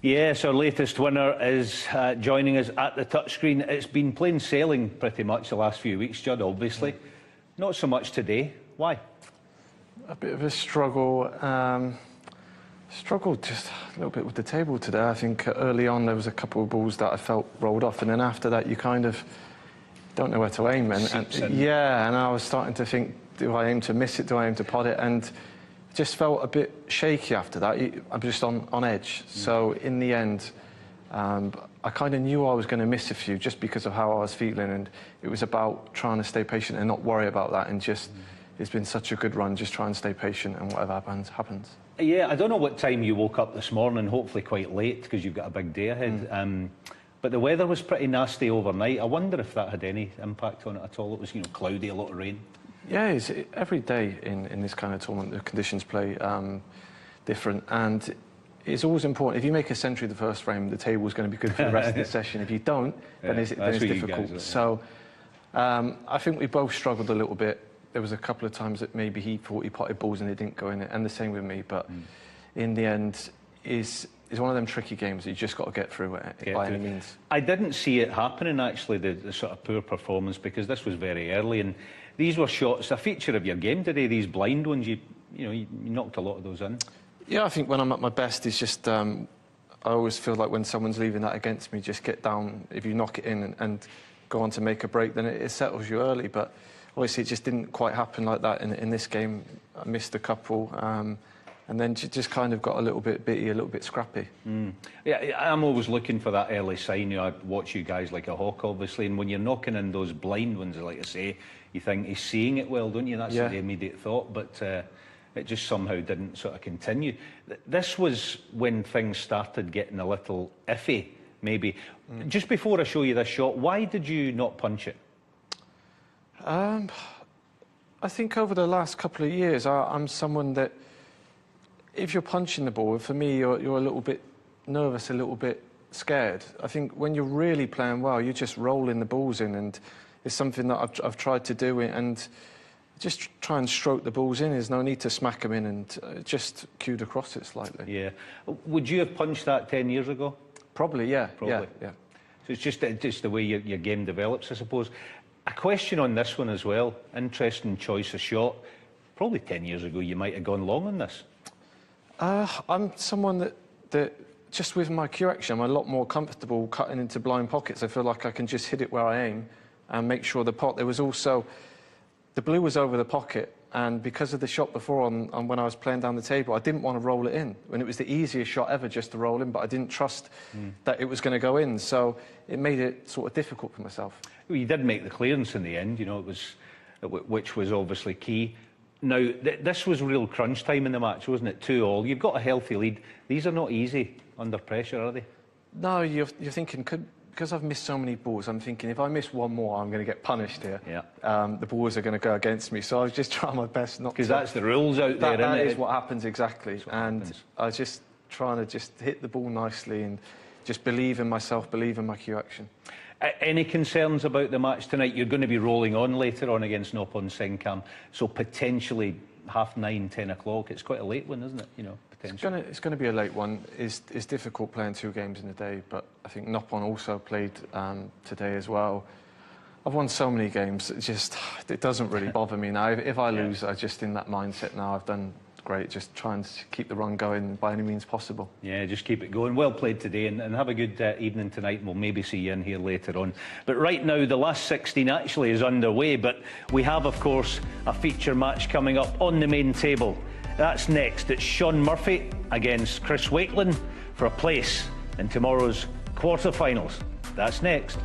Yes, our latest winner is joining us at the touchscreen. It's been plain sailing pretty much the last few weeks, Judd, obviously. Not so much today. Why? A bit of a struggle. Struggled just a little bit with the table today. I think early on there was a couple of balls that I felt rolled off, and then after that you kind of don't know where to aim. Yeah, and I was starting to think, do I aim to miss it? Do I aim to pot it? And just felt a bit shaky after that. I'm just on edge. So in the end, I kind of knew I was going to miss a few just because of how I was feeling, and it was about trying to stay patient and not worry about that, and just it's been such a good run. Just try and stay patient, and whatever happens, happens. Yeah, I don't know what time you woke up this morning, hopefully quite late because you've got a big day ahead. But the weather was pretty nasty overnight. I wonder if that had any impact on it at all. It was, cloudy, a lot of rain. Yeah, every day in this kind of tournament, the conditions play different, and it's always important. If you make a century the first frame, the table's going to be good for the rest of the session. If you don't, then it's difficult. So I think we both struggled a little bit. There was a couple of times that maybe he thought he potted balls and they didn't go in it, and the same with me. But in the end, is one of them tricky games that you just got to get through it by any means. I didn't see it happening, actually, the sort of poor performance, because this was very early, and these were shots, a feature of your game today, these blind ones. You knocked a lot of those in. Yeah, I think when I'm at my best, it's just I always feel like when someone's leaving that against me, just get down. If you knock it in and go on to make a break, then it settles you early. But obviously, it just didn't quite happen like that in this game. I missed a couple, and then just kind of got a little bit bitty, a little bit scrappy. Yeah, I'm always looking for that early sign. I watch you guys like a hawk, obviously, and when you're knocking in those blind ones, like I say, you think he's seeing it well, don't you? That's the immediate thought, but it just somehow didn't sort of continue. This was when things started getting a little iffy, maybe. Just before I show you this shot, why did you not punch it? I think over the last couple of years, I'm someone that, if you're punching the ball, for me, you're a little bit nervous, a little bit scared. I think when you're really playing well, you're just rolling the balls in, and it's something that I've tried to do, and just try and stroke the balls in. There's no need to smack them in, and just cued across it slightly. Yeah. Would you have punched that 10 years ago? Probably, yeah. Probably. Yeah. So it's just the way your game develops, I suppose. A question on this one as well. Interesting choice of shot. Probably 10 years ago, you might have gone long on this. I'm someone that just with my cue action, I'm a lot more comfortable cutting into blind pockets. I feel like I can just hit it where I aim and make sure the pot. There was also, the blue was over the pocket, and because of the shot before on when I was playing down the table, I didn't want to roll it in. When it was the easiest shot ever just to roll in, but I didn't trust that it was going to go in. So it made it sort of difficult for myself. Well, you did make the clearance in the end, it was, which was obviously key. Now, this was real crunch time in the match, wasn't it? 2-2. You've got a healthy lead. These are not easy under pressure, are they? No, you're thinking, because I've missed so many balls, I'm thinking if I miss one more, I'm going to get punished here. Yeah. The balls are going to go against me. So I was just trying my best not to. Because that's the rules out there, isn't it? That is what happens, exactly. And I was just trying to just hit the ball nicely and just believe in myself, believe in my cue action. Any concerns about the match tonight? You're going to be rolling on later on against Noppon Senkan, so potentially 9:30, 10 o'clock. It's quite a late one, isn't it? Potentially. It's going to be a late one. It's difficult playing 2 games in a day, but I think Noppon also played today as well. I've won so many games. It doesn't really bother me now. If I lose, I'm just in that mindset now. I've done great. Just trying to keep the run going by any means possible. Yeah, just keep it going. Well played today, and have a good evening tonight, and we'll maybe see you in here later on. But right now, the last 16 actually is underway, but we have, of course, a feature match coming up on the main table. That's next. It's Shaun Murphy against Chris Wakelin for a place in tomorrow's quarter-finals. That's next.